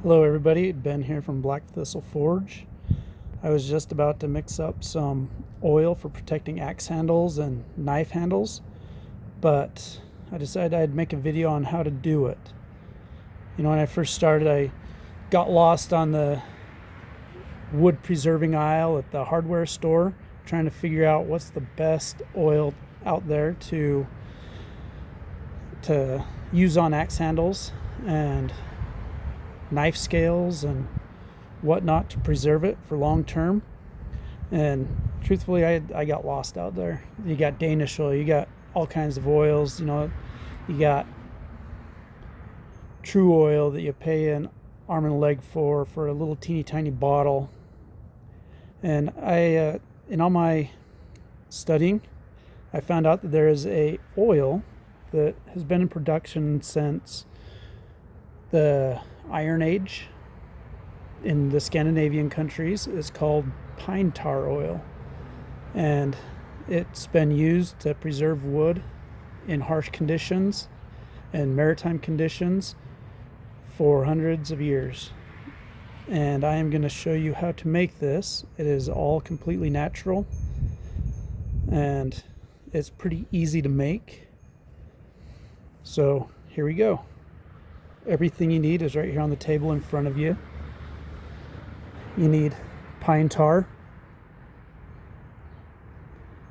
Hello everybody, Ben here from Black Thistle Forge. I was just about to mix up some oil for protecting axe handles and knife handles, but I decided I'd make a video on how to do it. You know, when I first started, I got lost on the wood preserving aisle at the hardware store, trying to figure out what's the best oil out there to use on axe handles and knife scales and whatnot to preserve it for long term. And truthfully, I got lost out there. You got Danish oil, you got all kinds of oils, you know, you got true oil that you pay an arm and a leg for a little teeny tiny bottle. And in all my studying, I found out that there is a oil that has been in production since the Iron Age in the Scandinavian countries. Is called pine tar oil, and it's been used to preserve wood in harsh conditions and maritime conditions for hundreds of years. And I am going to show you how to make this. It is all completely natural and it's pretty easy to make. So here we go. Everything you need is right here on the table in front of you. You need pine tar.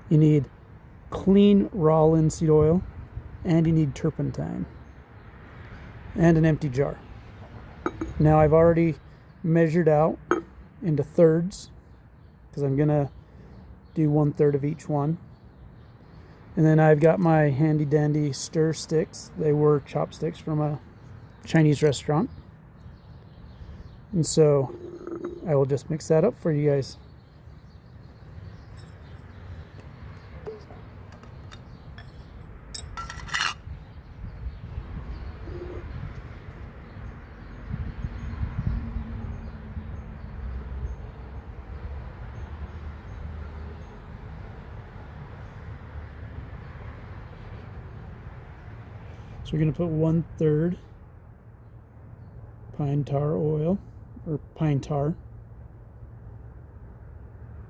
You need clean raw linseed oil, and you need turpentine and an empty jar. Now I've already measured out into thirds because I'm gonna do 1/3 of each one. And then I've got my handy dandy stir sticks. They were chopsticks from a Chinese restaurant. And so I will just mix that up for you guys. So we're going to put 1/3 pine tar oil, or pine tar.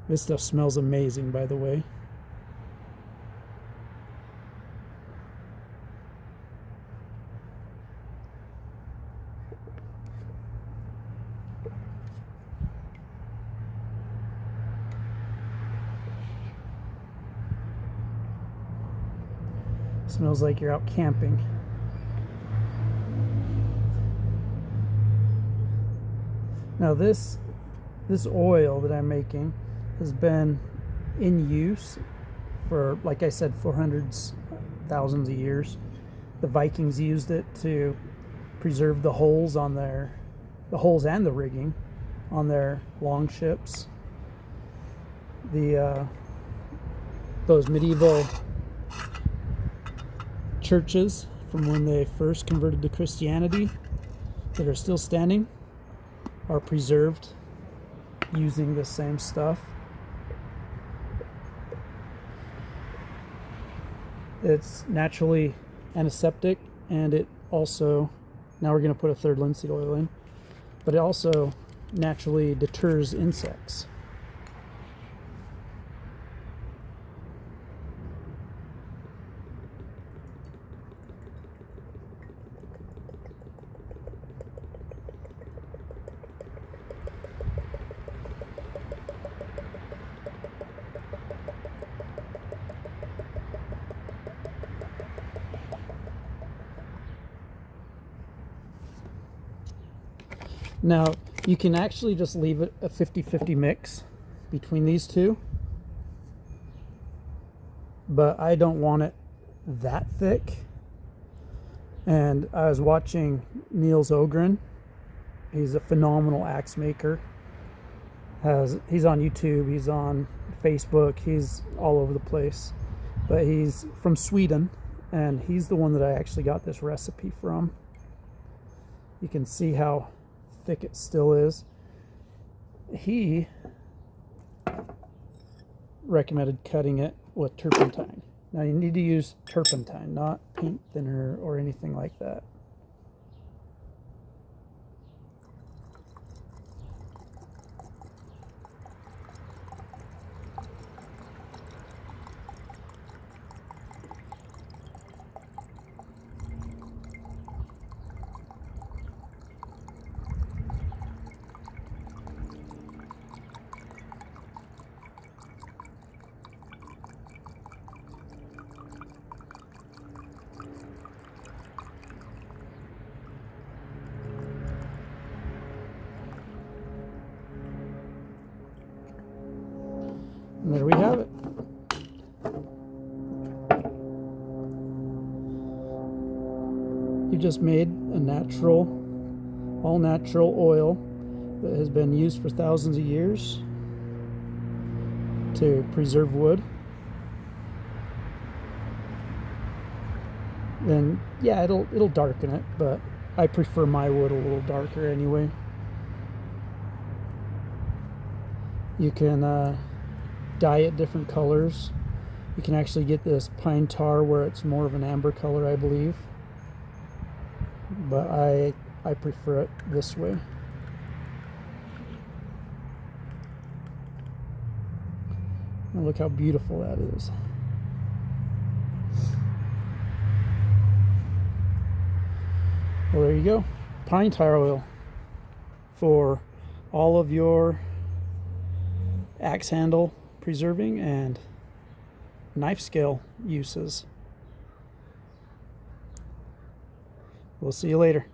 This stuff smells amazing, by the way. Smells like you're out camping. Now this oil that I'm making has been in use for, like I said, for hundreds, thousands of years. The Vikings used it to preserve the holes and the rigging on their long ships. Those medieval churches from when they first converted to Christianity that are still standing are preserved using the same stuff. It's naturally antiseptic, and it also, now we're going to put 1/3 linseed oil in, but it also naturally deters insects. Now, you can actually just leave it a 50-50 mix between these two, but I don't want it that thick. And I was watching Niels Ogren. He's a phenomenal axe maker. He's on YouTube, he's on Facebook, he's all over the place. But he's from Sweden, and he's the one that I actually got this recipe from. You can see how thick it still is. He recommended cutting it with turpentine. Now you need to use turpentine, not paint thinner or anything like that. And there we have it. You just made a natural, all natural oil that has been used for thousands of years to preserve wood. And yeah, it'll darken it, but I prefer my wood a little darker anyway. You can dye it different colors. You can actually get this pine tar where it's more of an amber color, I believe. But I prefer it this way. And look how beautiful that is. Well, there you go. Pine tar oil for all of your axe handle preserving and knife scale uses. We'll see you later.